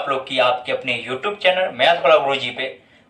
आप लोग की आपके अपने YouTube चैनल मैथ वाला गुरुजी पे।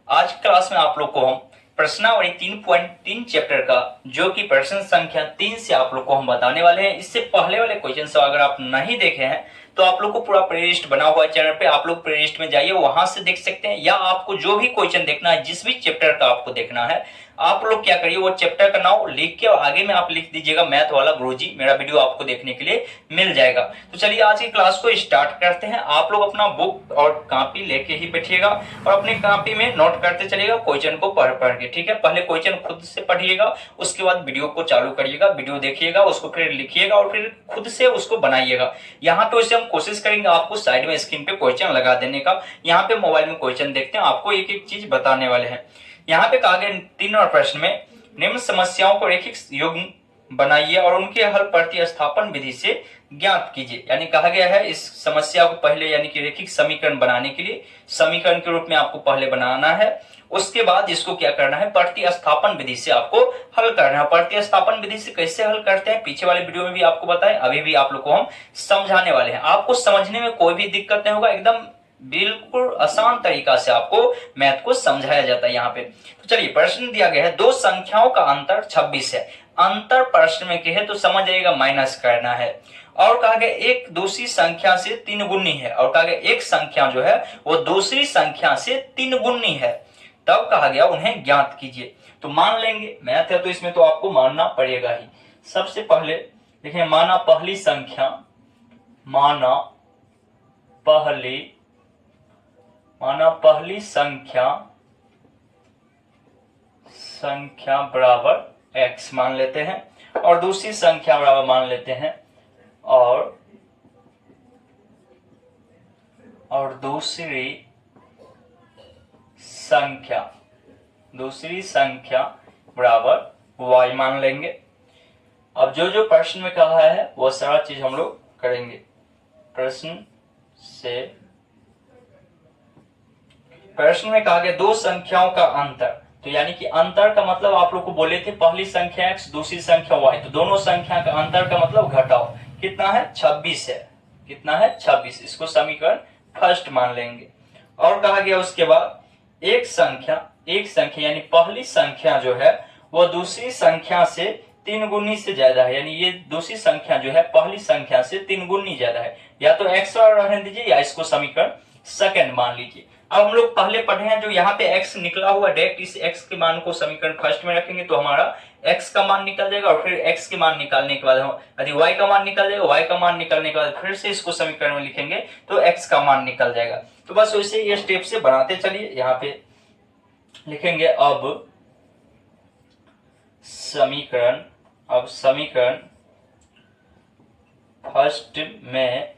आज की क्लास में आप लोग को हम प्रश्नावली 3.3 चैप्टर का जो कि प्रश्न संख्या 3 से आप लोग को हम बताने वाले हैं। इससे पहले वाले क्वेश्चन से अगर आप नहीं देखे हैं तो आप लोग को पूरा प्लेलिस्ट बना हुआ है चैनल पे, आप लोग प्लेलिस्ट में जाइए, वहां से देख सकते हैं। या आपको जो भी क्वेश्चन देखना है, जिस भी चैप्टर का आपको देखना है, आप लोग क्या करिए, वो चैप्टर का नाम लिख के और आगे में आप लिख दीजिएगा मैथ वाला गुरुजी। मेरा वीडियो आपको देखने के लिए मिल जाएगा। तो चलिए आज की क्लास को स्टार्ट करते हैं। आप लोग अपना बुक और कॉपी लेके ही बैठिएगा और अपनी कॉपी में नोट करते चलिएगा क्वेश्चन को पढ़ पढ़ के, ठीक है। पहले क्वेश्चन खुद से पढ़िएगा, उसके बाद वीडियो को चालू करिएगा, वीडियो देखिएगा, उसको फिर लिखिएगा और फिर खुद से उसको बनाइएगा। यहाँ पे वैसे हम कोशिश करेंगे आपको साइड में स्क्रीन पे क्वेश्चन लगा देने का। यहाँ पे मोबाइल में क्वेश्चन देखते हैं, आपको एक एक चीज बताने वाले हैं। यहाँ पे कहा गया 3 नंबर प्रश्न में निम्न समस्याओं को रैखिक युग्म बनाइए और उनके हल प्रतिस्थापन विधि से ज्ञात कीजिए। यानी कहा गया है इस समस्या को पहले यानी कि रैखिक समीकरण बनाने के लिए समीकरण के रूप में आपको पहले बनाना है, उसके बाद इसको क्या करना है, प्रतिस्थापन विधि से आपको हल करना है। प्रतिस्थापन विधि से कैसे हल करते हैं पिछले वाले वीडियो में भी आपको बताएं, अभी भी आप लोग को हम समझाने वाले हैं। आपको समझने में कोई भी दिक्कत नहीं होगा, एकदम बिल्कुल आसान तरीका से आपको मैथ को समझाया जाता है यहाँ पे। तो चलिए प्रश्न दिया गया है, दो संख्याओं का अंतर 26 है। अंतर प्रश्न में कहे तो समझ जाइएगा माइनस करना है। और कहा गया एक दूसरी संख्या से 3 गुनी है, और कहा गया एक संख्या जो है वो दूसरी संख्या से 3 गुनी है, तब कहा गया उन्हें ज्ञात कीजिए। तो मान लेंगे, मैथ है तो इसमें तो आपको मानना पड़ेगा ही। सबसे पहले देखिए, माना पहली संख्या, माना पहली संख्या बराबर x मान लेते हैं और दूसरी संख्या बराबर मान लेते हैं और दूसरी संख्या बराबर y मान लेंगे। अब जो जो प्रश्न में कहा है वो सारा चीज हम लोग करेंगे। प्रश्न में कहा गया दो संख्याओं का अंतर, तो यानी कि अंतर का मतलब आप लोग को बोले थे पहली संख्या x दूसरी संख्या y, तो दोनों संख्या का अंतर का मतलब घटाओ। कितना है, 26 है। कितना है, 26। इसको समीकरण फर्स्ट मान लेंगे। और कहा गया उसके बाद एक संख्या यानी पहली संख्या जो है वो दूसरी संख्या से 3 गुनी से ज्यादा है, यानी ये दूसरी संख्या जो है पहली संख्या से 3 गुनी ज्यादा है। या तो x रहने दीजिए या इसको समीकरण सेकंड मान लीजिए। अब हम लोग पहले पढ़े हैं, जो यहाँ पे x निकला हुआ डायरेक्ट इस x के मान को समीकरण फर्स्ट में रखेंगे तो हमारा x का मान निकल जाएगा, और फिर x के मान निकालने के बाद हम यदि y का मान निकल जाएगा, y का मान निकलने के बाद फिर से इसको समीकरण में लिखेंगे तो x का मान निकल जाएगा। तो बस वैसे ये स्टेप से बनाते चलिए। यहाँ पे लिखेंगे अब समीकरण फर्स्ट में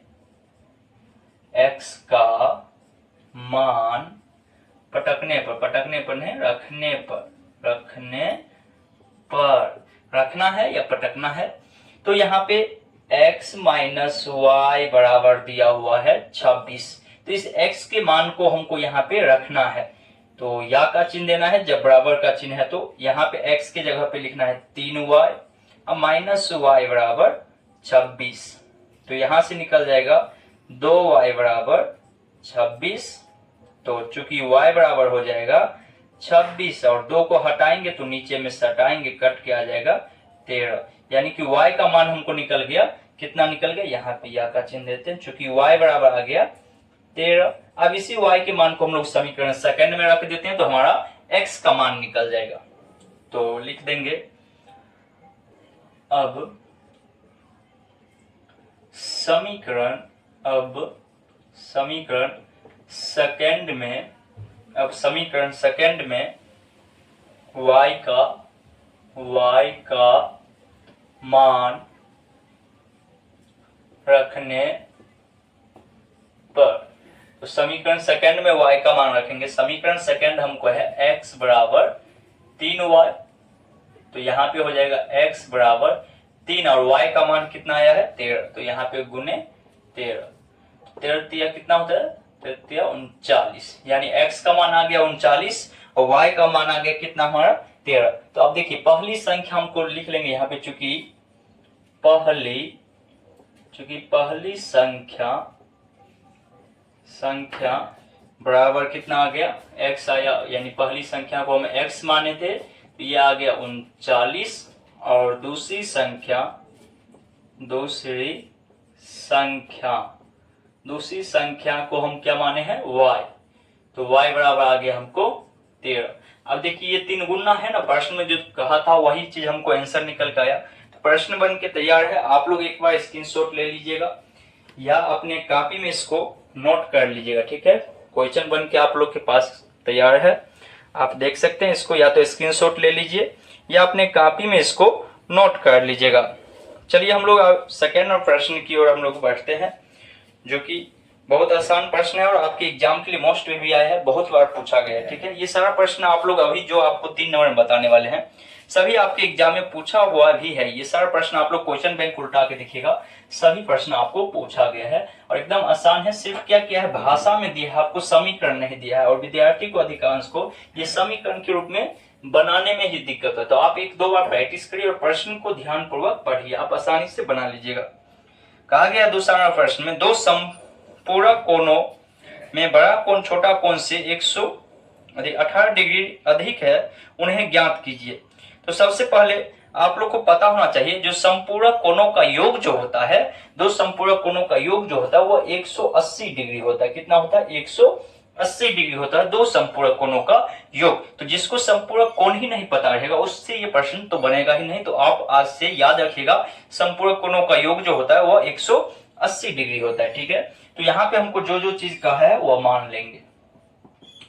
x का मान रखने पर रखना है या पटकना है। तो यहाँ पे x माइनस वाई बराबर दिया हुआ है 26, तो इस x के मान को हमको यहाँ पे रखना है। तो या का चिन्ह देना है, जब बराबर का चिन्ह है तो यहाँ पे x के जगह पे लिखना है 3y और माइनस वाई बराबर 26। तो यहाँ से निकल जाएगा 2y बराबर 26। तो चूंकि y बराबर हो जाएगा 26 और 2 को हटाएंगे तो नीचे में सटाएंगे, कट के आ जाएगा 13, यानी कि y का मान हमको निकल गया। कितना निकल गया, यहाँ पे या का चिन्ह देते हैं, चूंकि y बराबर आ गया 13। अब इसी y के मान को हम लोग समीकरण सेकंड में रख देते हैं तो हमारा x का मान निकल जाएगा। तो लिख देंगे अब समीकरण सेकंड में y का मान रखने पर, तो समीकरण सेकंड में y का मान रखेंगे। समीकरण सेकंड हमको है x बराबर 3y, तो यहाँ पे हो जाएगा x बराबर 3 और y का मान कितना आया है 13, तो यहाँ पे गुने 13 कितना होता है, 39, यानी x का मान आ गया 39 और y का मान आ गया कितना हमारा 13। तो अब देखिए पहली संख्या हमको लिख लेंगे यहाँ पे, चूंकि पहली संख्या संख्या बराबर कितना आ गया, x आया, यानी पहली संख्या को हम x माने थे तो ये आ गया 39, और दूसरी संख्या को हम क्या माने हैं, y, तो y बराबर आ गया हमको 13। अब देखिए ये 3 गुना है ना, प्रश्न में जो कहा था वही चीज हमको आंसर निकल के आया। तो प्रश्न बन के तैयार है, आप लोग एक बार स्क्रीनशॉट ले लीजिएगा या अपने कॉपी में इसको नोट कर लीजिएगा, ठीक है। क्वेश्चन बन के आप लोग के पास तैयार है, आप देख सकते हैं इसको, या तो स्क्रीनशॉट ले लीजिए या अपने कॉपी में इसको नोट कर लीजिएगा। चलिए हम लोग सेकेंड और प्रश्न की ओर हम लोग बढ़ते हैं, जो कि बहुत आसान प्रश्न है और आपके एग्जाम के लिए मोस्ट में भी आया है, बहुत बार पूछा गया है, ठीक है। ये सारा प्रश्न आप लोग अभी जो आपको 3 नंबर में बताने वाले हैं सभी आपके एग्जाम में पूछा हुआ भी है। ये सारा प्रश्न आप लोग क्वेश्चन बैंक उल्टा के देखिएगा, सभी प्रश्न आपको पूछा गया है और एकदम आसान है। सिर्फ क्या किया है, भाषा में दिया है, आपको समीकरण नहीं दिया है, और विद्यार्थी को अधिकांश को ये समीकरण के रूप में बनाने में ही दिक्कत है। तो आप 1-2 बार प्रैक्टिस करिए और प्रश्न को ध्यान पूर्वक पढ़िए, आप आसानी से बना लीजिएगा। कहा गया दूसरा प्रश्न में, 2 समपूरक कोणों में बड़ा कोण छोटा कोण से 118 डिग्री अधिक है, उन्हें ज्ञात कीजिए। तो सबसे पहले आप लोग को पता होना चाहिए, जो संपूरक कोणों का योग जो होता है, 2 संपूरक कोणों का योग जो होता है वो 180 डिग्री होता है। कितना होता है, 180 डिग्री होता है 2 संपूरक कोणों का योग। तो जिसको संपूरक कोण ही नहीं पता रहेगा उससे ये प्रश्न तो बनेगा ही नहीं। तो आप आज से याद रखिएगा, संपूरक कोणों का योग जो होता है वो 180 डिग्री होता है, ठीक है। तो यहाँ पे हमको जो जो चीज कहा है वो मान लेंगे।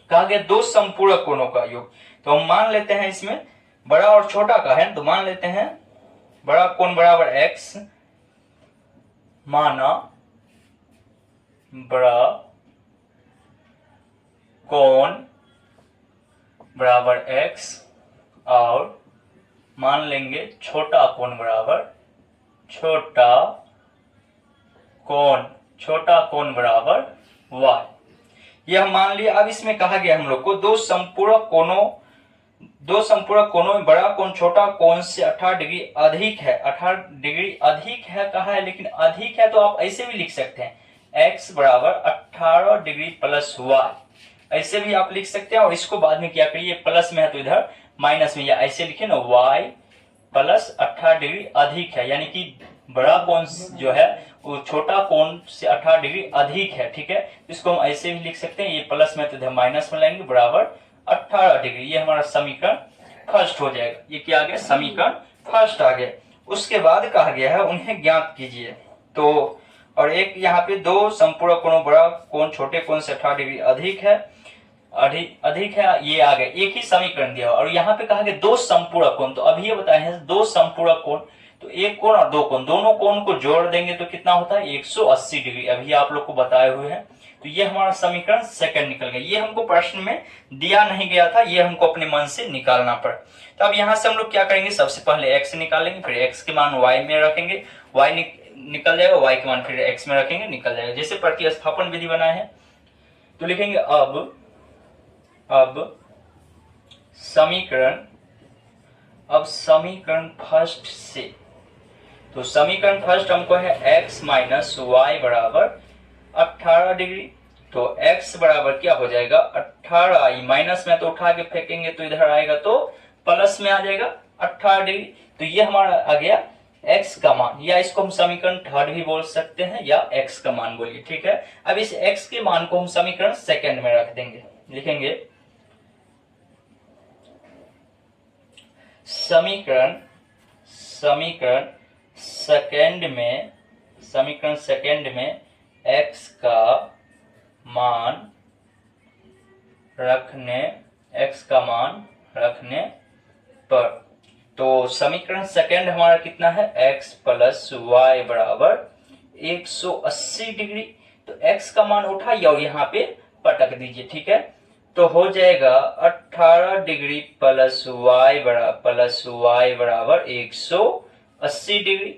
कहा गया 2 संपूरक कोणों का योग, तो हम मान लेते हैं इसमें बड़ा और छोटा का है, तो मान लेते हैं बड़ा कोण बराबर x, माना बड़ा कोण बराबर x, और मान लेंगे छोटा कोण बराबर छोटा कोण बराबर y। ये हम मान लिया। अब इसमें कहा गया हम लोग को 2 संपूरक कोणों में बड़ा कोण छोटा कोण से 18 डिग्री अधिक है। 18 डिग्री अधिक है कहा है, लेकिन अधिक है तो आप ऐसे भी लिख सकते हैं, x बराबर 18 डिग्री प्लस y, ऐसे भी आप लिख सकते हैं। और इसको बाद में क्या करिए, प्लस में है तो इधर माइनस में, या ऐसे लिखे ना, y प्लस 18 डिग्री अधिक है, यानी कि बड़ा कोण जो है वो छोटा कोण से 18 डिग्री अधिक है, ठीक है। इसको हम ऐसे भी लिख सकते हैं, ये प्लस में तो इधर माइनस में लाएंगे, बराबर 18 डिग्री। ये हमारा समीकरण फर्स्ट हो जाएगा। ये क्या आ गया, समीकरण फर्स्ट आ गया। उसके बाद कहा गया है उन्हें ज्ञात कीजिए। तो और एक यहाँ पे 2 संपूरक कोणों बड़ा कोण छोटे कोण से 18 डिग्री अधिक है, ये आ गया, एक ही समीकरण दिया। और यहाँ पे कहा गया 2 संपूरक कोण, तो अभी ये बताए हैं 2 संपूरक कोण, तो एक कोण और 2 कोण, दोनों कोण को जोड़ देंगे तो कितना होता है, 180 डिग्री, अभी आप लोग को बताए हुए हैं। तो ये हमारा समीकरण सेकंड निकल गया। ये हमको प्रश्न में दिया नहीं गया था, ये हमको अपने मन से निकालना पड़ा। तो अब यहाँ से हम लोग क्या करेंगे, सबसे पहले x निकालेंगे, फिर x के मान y में रखेंगे, y निकल जाएगा, y के मान फिर x में रखेंगे, निकल जाएगा, जैसे प्रतिस्थापन विधि बनाए हैं। तो लिखेंगे अब समीकरण फर्स्ट से, तो समीकरण फर्स्ट हमको है x माइनस वाई बराबर 18 डिग्री। तो x बराबर क्या हो जाएगा, 18, माइनस में तो उठा के फेंकेंगे तो इधर आएगा तो प्लस में आ जाएगा 18 डिग्री। तो ये हमारा आ गया x का मान, या इसको हम समीकरण थर्ड भी बोल सकते हैं, या x का मान बोलिए, ठीक है। अब इस x के मान को हम समीकरण सेकंड में रख देंगे, लिखेंगे समीकरण सेकंड में x का मान रखने पर, तो समीकरण सेकंड हमारा कितना है, x प्लस वाई बराबर 180 डिग्री। तो x का मान उठाइए और यहाँ पे पटक दीजिए, ठीक है। तो हो जाएगा 18 डिग्री प्लस वाई बराबर 180 डिग्री।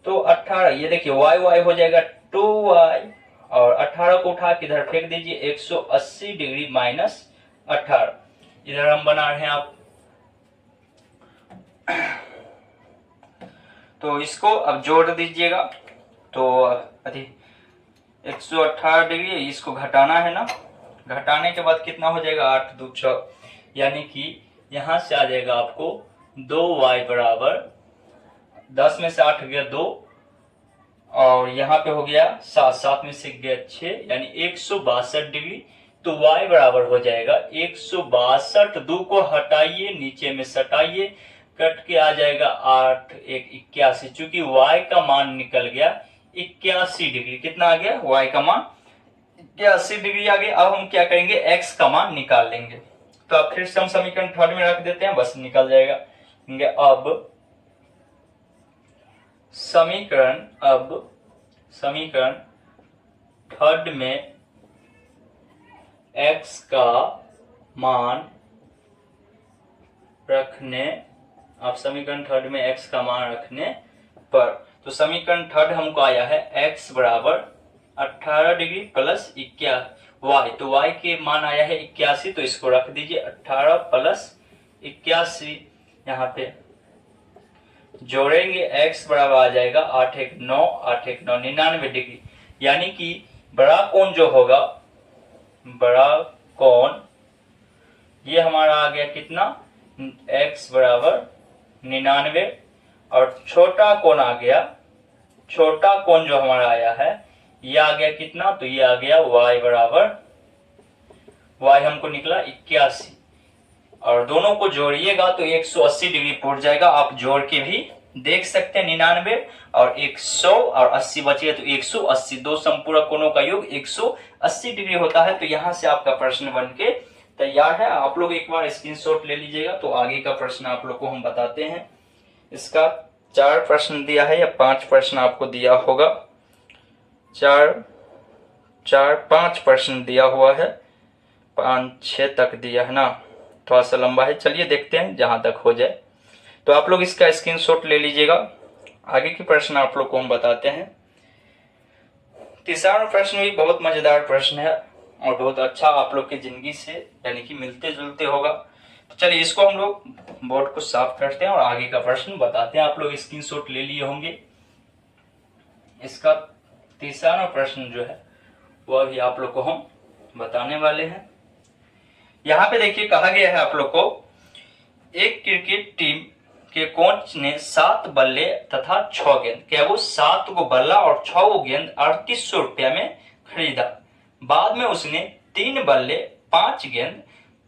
तो 18, ये देखिए y हो जाएगा 2y, और 18 को उठा के इधर फेंक दीजिए, 180 डिग्री माइनस 18, इधर हम बना रहे हैं आप। तो इसको अब जोड़ दीजिएगा, तो 118 डिग्री, इसको घटाना है ना, घटाने के बाद कितना हो जाएगा 8 2 6, यानी कि यहां से आ जाएगा आपको 2y बराबर 10 में से 8 गया 2, और यहाँ पे हो गया 7, 7 में से गया 6, यानी 162 डिग्री। तो y बराबर हो जाएगा 162, 2 को हटाइए नीचे में सटाइए, कट के आ जाएगा 8 1 81, चूंकि y का मान निकल गया 81 डिग्री। कितना आ गया, y का मान 81 डिग्री आ गया। अब हम क्या करेंगे, x का मान निकाल लेंगे। तो अब फिर से हम समीकरण थर्ड में रख देते हैं, बस निकल जाएगा। अब समीकरण थर्ड में x का मान रखने, अब समीकरण थर्ड में x का मान रखने पर, तो समीकरण थर्ड हमको आया है x बराबर 18 डिग्री प्लस 21 y, तो y के मान आया है 81, तो इसको रख दीजिए 18 प्लस 81, यहाँ पे जोड़ेंगे x बराबर आ जाएगा 8 1 9, 8 1 9 99 डिग्री, यानी कि बड़ा कोण जो होगा, बड़ा कोण ये हमारा आ गया कितना, x बराबर 99, और छोटा कोण आ गया, छोटा कोण जो हमारा आया है ये आ गया कितना, तो ये आ गया y बराबर, y हमको निकला 81, और दोनों को जोड़िएगा तो 180 डिग्री पहुंच जाएगा। आप जोड़ के भी देख सकते हैं, 99 और 100 और 80 बचे तो 180, दो संपूरक कोणों का योग 180 डिग्री होता है। तो यहां से आपका प्रश्न बन के तैयार है। आप लोग एक बार स्क्रीनशॉट ले लीजिएगा। तो आगे का प्रश्न आप लोग को हम बताते हैं। इसका 4 प्रश्न दिया है या 5 प्रश्न आपको दिया होगा, 5 प्रश्न दिया हुआ है, 5 6 तक दिया है ना, थोड़ा सा लंबा है। चलिए देखते हैं जहां तक हो जाए। तो आप लोग इसका स्क्रीनशॉट ले लीजिएगा। आगे के प्रश्न आप लोग को हम बताते हैं। तीसरा प्रश्न भी बहुत मजेदार प्रश्न है और बहुत अच्छा आप लोग की जिंदगी से यानी कि मिलते जुलते होगा। तो चलिए इसको हम लोग बोर्ड को साफ करते हैं और आगे का प्रश्न बताते हैं। आप लोग स्क्रीनशॉट ले लिए होंगे। इसका तीसरा प्रश्न जो है वह भी आप लोग को हम बताने वाले हैं। यहाँ पे देखिए कहा गया है आप लोग को, एक क्रिकेट टीम के कोच ने 7 बल्ले तथा 6 गेंद, क्या वो 7 को बल्ला और 6 को गेंद 3800 रुपया में खरीदा। बाद में उसने 3 बल्ले 5 गेंद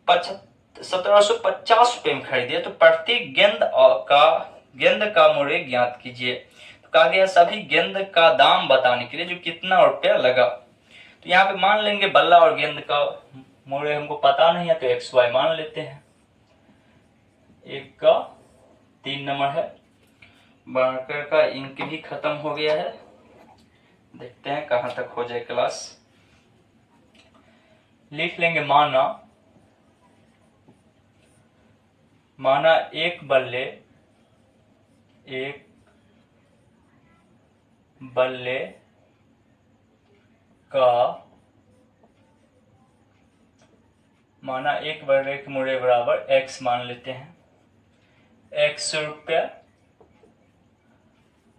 1750 रुपये में खरीदे। तो प्रत्येक गेंद का मूल्य ज्ञात कीजिए। तो कहा गया सभी गेंद का दाम बताने के लिए जो कितना रुपया लगा। तो यहाँ पे मान लेंगे बल्ला और गेंद का मूल्य हमको पता नहीं है, तो एक्स वाई मान लेते हैं। एक का 3 नंबर है, मार्कर का इंक भी खत्म हो गया है। देखते हैं कहां तक हो जाए क्लास। लिख लेंगे माना एक बल्ले के मूल्य बराबर x मान लेते हैं, x रुपया,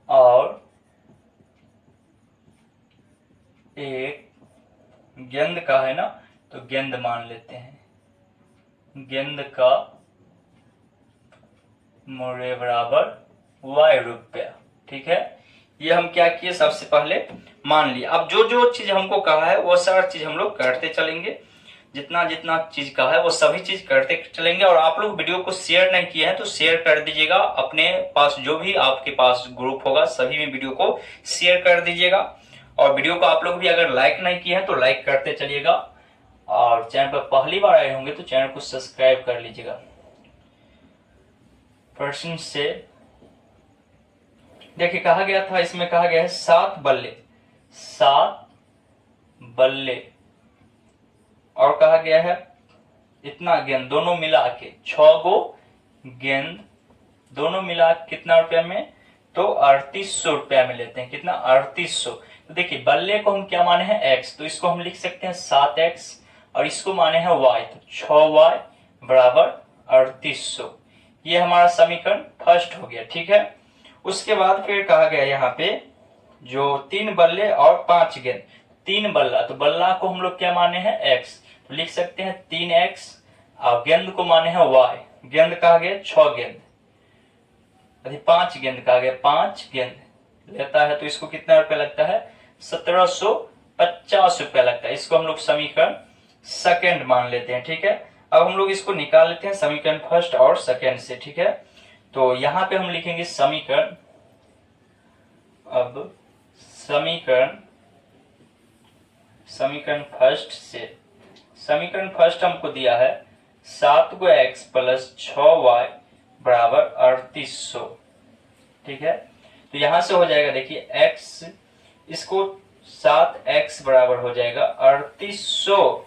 और एक गेंद का है ना, तो गेंद मान लेते हैं, गेंद का मूल्य बराबर y रुपया। ठीक है, ये हम क्या किए, सबसे पहले मान लिया। अब जो जो चीज हमको कहा है वो सारा चीज हम लोग करते चलेंगे। जितना जितना चीज कहा है वो सभी चीज करते चलेंगे। और आप लोग वीडियो को शेयर नहीं किए हैं तो शेयर कर दीजिएगा। अपने पास जो भी आपके पास ग्रुप होगा सभी में वीडियो को शेयर कर दीजिएगा। और वीडियो को आप लोग भी अगर लाइक नहीं किए हैं तो लाइक करते चलिएगा। और चैनल पर पहली बार आए होंगे तो चैनल को सब्सक्राइब कर लीजिएगा। प्रश्न से देखिए कहा गया था, इसमें कहा गया है 7 बल्ले और कहा गया है इतना गेंद, दोनों मिला के 6 गो गेंद, दोनों मिला कितना रुपया में, तो 3800 रुपया में लेते हैं। कितना, 3800। तो देखिए बल्ले को हम क्या माने हैं x, तो इसको हम लिख सकते हैं 7x, और इसको माने हैं y, तो 6y बराबर 3800। ये हमारा समीकरण फर्स्ट हो गया। ठीक है, उसके बाद फिर कहा गया यहाँ पे जो 3 बल्ले और 5 गेंद, 3 बल्ला, तो बल्ला को हम लोग क्या माने हैं x, तो लिख सकते हैं 3x, और गेंद को माने हैं y, गेंद कहा गया 6 गेंद, 5 गेंद कहा गया, 5 गेंद लेता है तो इसको कितना रुपया लगता है, 1750 रुपया लगता है। इसको हम लोग समीकरण सेकंड मान लेते हैं, ठीक है। अब हम लोग इसको निकाल लेते हैं समीकरण फर्स्ट और सेकंड से, ठीक है। तो यहाँ पे हम लिखेंगे समीकरण, अब समीकरण फर्स्ट से, समीकरण फर्स्ट हमको दिया है 7x प्लस 6y बराबर 3800, ठीक है। तो यहां से हो जाएगा, देखिए x, इसको 7x बराबर हो जाएगा 3800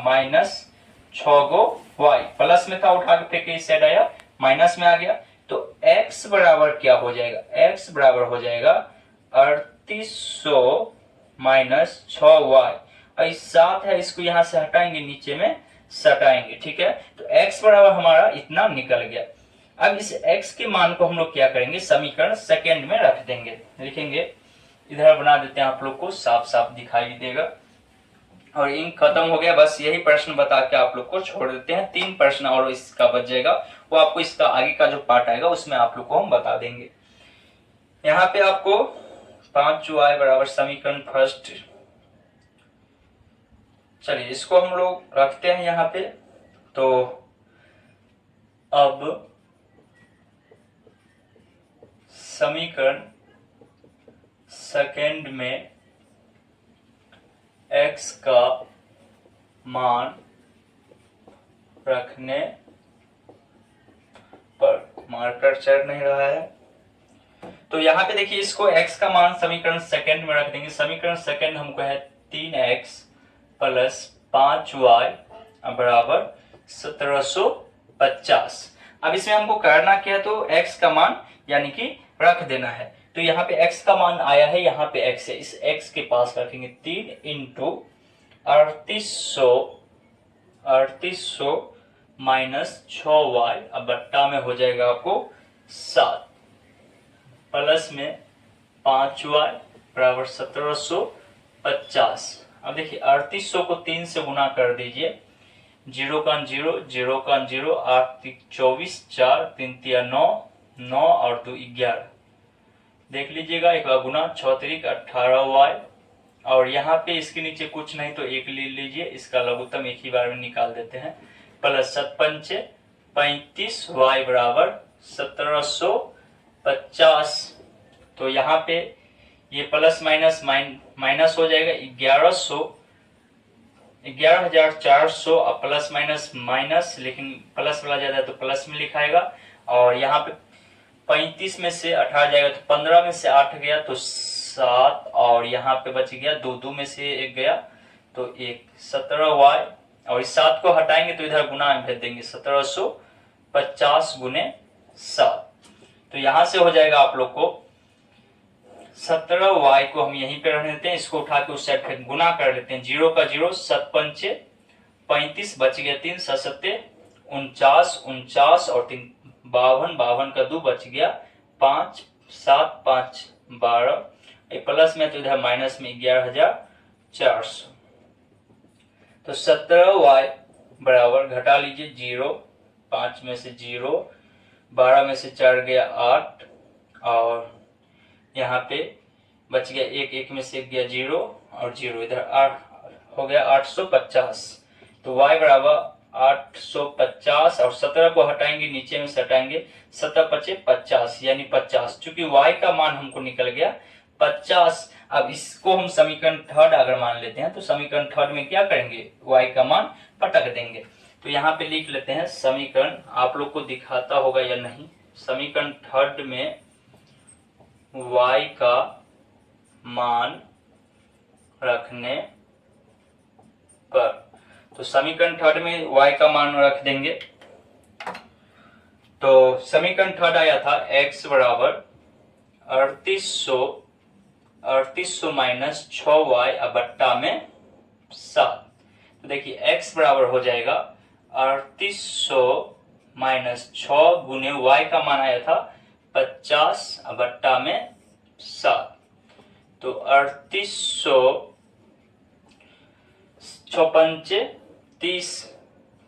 माइनस 6 गो y, प्लस में था उठा के फेंके इस साइड आया, माइनस में आ गया, तो x बराबर क्या हो जाएगा, x बराबर हो जाएगा 3800 माइनस 6y, और इस 7 है इसको यहां से हटाएंगे, नीचे में सटाएंगे, ठीक है। तो x बराबर हमारा इतना निकल गया। अब इस x के मान को हम लोग क्या करेंगे, समीकरण सेकंड में रख देंगे, लिखेंगे, इधर बना देते हैं, आप लोग को साफ साफ दिखाई देगा। और इंक खत्म हो गया, बस यही प्रश्न बता के आप लोग को छोड़ देते हैं। 3 प्रश्न और इसका बच जाएगा, वो आपको इसका आगे का जो पार्ट आएगा उसमें आप लोग को हम बता देंगे। यहाँ पे आपको 5y बराबर समीकरण फर्स्ट, चलिए इसको हम लोग रखते हैं यहाँ पे। तो अब समीकरण सेकंड में x का मान रखने पर, मार्कर चढ़ नहीं रहा है, तो यहाँ पे देखिए इसको x का मान समीकरण सेकंड में रख देंगे। समीकरण सेकंड हमको है 3x प्लस 5y बराबर 1750। अब इसमें हमको करना क्या है, तो x का मान यानी कि रख देना है। तो यहाँ पे x का मान आया है, यहाँ पे x है, इस x के पास रखेंगे 3 इंटू 3800 माइनस 6y, अब बट्टा में हो जाएगा आपको 7, प्लस में 5y बराबर 1750। अब देखिए 3800 को 3 से गुना कर दीजिए, 0 का 0, 0 का 0, 8 24, 4 3 9, 9 और 2 11, देख लीजिएगा, एक गुना 6 3 18y, और यहाँ पे इसके नीचे कुछ नहीं तो 1 ले लीजिए, इसका लघुत्तम एक ही बार में निकाल देते हैं, प्लस 7 पंचे 35y बराबर 1750। तो यहाँ पे ये प्लस माइनस माइनस हो जाएगा, 11,400, अब प्लस माइनस माइनस, लेकिन प्लस वाला ज्यादा है तो प्लस में लिखाएगा, और यहाँ पे 35 में से 18 जाएगा तो 15 में से 8 गया तो 7, और यहाँ पे बच गया 2 में से 1 गया तो 1, 17y, और इस 7 को हटाएंगे तो इधर गुना में भेज देंगे, 1750 गुने 7। तो यहाँ से हो जाएगा आप लोग को 17y को हम यहीं पे रहने देते हैं, इसको उठा के उस साइड पे गुना कर लेते हैं, 0 का 0, 7 पंचे 35, बच गया 3, 7 सत्ते 49, 49 और 3 52, 52 का 2 बच गया 5, 7 5 12, प्लस में तो इधर माइनस में 11,400। तो 17y बराबर, घटा लीजिए 0, 5 में से 0, 12 में से 4 गया 8, और यहाँ पे बच गया 1, 1 में से 1 गया 0 और 0, इधर 8 हो गया 850। तो y बराबर 850, और 17 को हटाएंगे, नीचे में सटाएंगे, 7 पचे 50 यानी 50, चूंकि y का मान हमको निकल गया 50। अब इसको हम समीकरण थर्ड अगर मान लेते हैं तो समीकरण थर्ड में क्या करेंगे, y का मान पटक देंगे। तो यहाँ पे लिख लेते हैं समीकरण, आप लोग को दिखाता होगा या नहीं, समीकरण थर्ड में y का मान रखने पर, तो समीकरण थर्ड में y का मान रख देंगे। तो समीकरण थर्ड आया था x बराबर 3800 माइनस 6y बट्टा में 7। तो देखिए x बराबर हो जाएगा 3800 माइनस 6 गुने y का मान आया था 50 बट्टा में 7। तो 3800 6 पंचे 30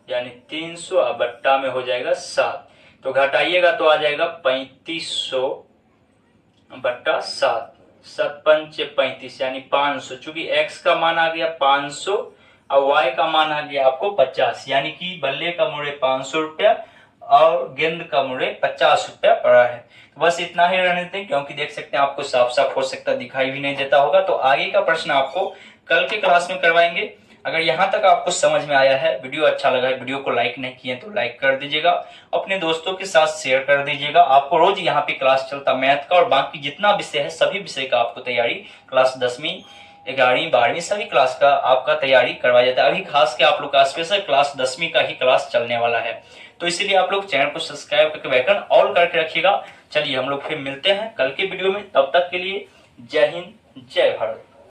यानी 300 अब बट्टा में हो जाएगा 7, तो घटाइएगा तो आ जाएगा 3500 बट्टा 7, 7 पंचे 35 यानी 500। चूंकि x का मान आ गया 500 और y का मान आ गया आपको 50, यानी कि बल्ले का मूल्य 500 रुपया और गेंद का मूल्य 50 रुपया पड़ा है। तो बस इतना ही रहने दें, क्योंकि देख सकते हैं आपको साफ साफ हो सकता दिखाई भी नहीं देता होगा। तो आगे का प्रश्न आपको कल के क्लास में करवाएंगे। अगर यहाँ तक आपको समझ में आया है, वीडियो अच्छा लगा है, वीडियो को लाइक नहीं किए तो लाइक कर दीजिएगा, अपने दोस्तों के साथ शेयर कर दीजिएगा। आपको रोज यहाँ पे क्लास चलता मैथ का और बाकी जितना विषय है सभी विषय का आपको तैयारी क्लास 10वीं 11वीं 12वीं सभी क्लास का आपका तैयारी करवाया जाता है। अभी खास के आप लोग का स्पेशल क्लास 10वीं का ही क्लास चलने वाला है, तो इसीलिए आप लोग चैनल को सब्सक्राइब करके बेल ऑल करके रखिएगा। चलिए हम लोग फिर मिलते हैं कल के वीडियो में, तब तक के लिए जय हिंद जय भारत।